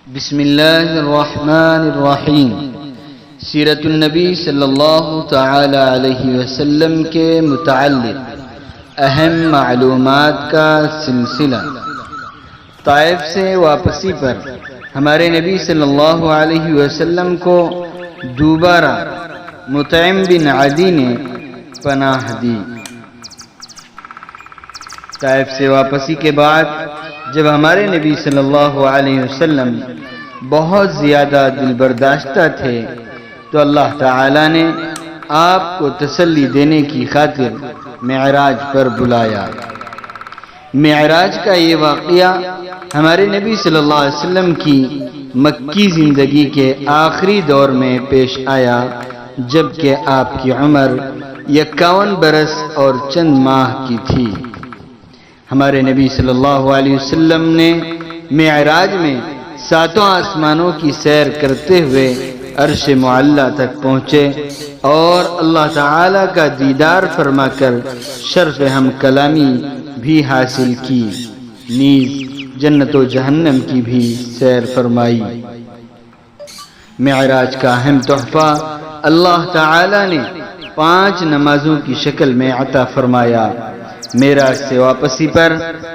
بسم اللہ الرحمن الرحیم۔ سیرت النبی صلی اللہ تعالی علیہ وسلم کے متعلق اہم معلومات کا سلسلہ۔ طائف سے واپسی پر ہمارے نبی صلی اللہ علیہ وسلم کو دوبارہ مطعم بن عدی نے پناہ دی۔ طائف سے واپسی کے بعد جب ہمارے نبی صلی اللہ علیہ وسلم بہت زیادہ دل برداشتہ تھے تو اللہ تعالی نے آپ کو تسلی دینے کی خاطر معراج پر بلایا۔ معراج کا یہ واقعہ ہمارے نبی صلی اللہ علیہ وسلم کی مکی زندگی کے آخری دور میں پیش آیا، جبکہ آپ کی عمر 51 برس اور چند ماہ کی تھی۔ ہمارے نبی صلی اللہ علیہ وسلم نے معراج میں 7 آسمانوں کی سیر کرتے ہوئے عرش معلی تک پہنچے اور اللہ تعالی کا دیدار فرما کر شرف ہم کلامی بھی حاصل کی، نیز جنت و جہنم کی بھی سیر فرمائی۔ معراج کا اہم تحفہ اللہ تعالی نے 5 نمازوں کی شکل میں عطا فرمایا۔ معراج سے واپسی پر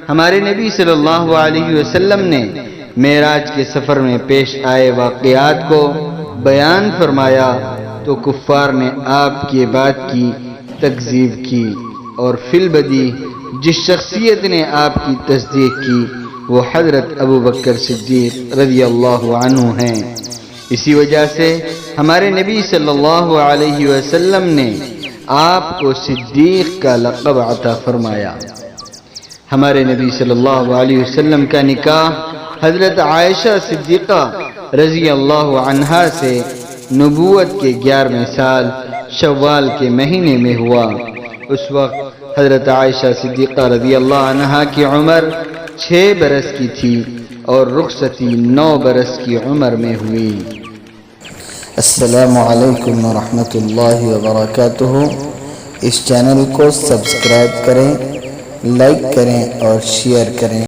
ہمارے نبی صلی اللہ علیہ وسلم نے معراج کے سفر میں پیش آئے واقعات کو بیان فرمایا تو کفار نے آپ کی بات کی تکذیب کی، اور فی البدی جس شخصیت نے آپ کی تصدیق کی وہ حضرت ابو بکر صدیق رضی اللہ عنہ ہیں۔ اسی وجہ سے ہمارے نبی صلی اللہ علیہ وسلم نے آپ کو صدیق کا لقب عطا فرمایا۔ ہمارے نبی صلی اللہ علیہ وسلم کا نکاح حضرت عائشہ صدیقہ رضی اللہ عنہا سے نبوت کے 11ویں سال شوال کے مہینے میں ہوا۔ اس وقت حضرت عائشہ صدیقہ رضی اللہ عنہا کی عمر 6 برس کی تھی اور رخصتی 9 برس کی عمر میں ہوئی۔ السلام علیکم ورحمۃ اللہ وبرکاتہ۔ اس چینل کو سبسکرائب کریں، لائک کریں اور شیئر کریں۔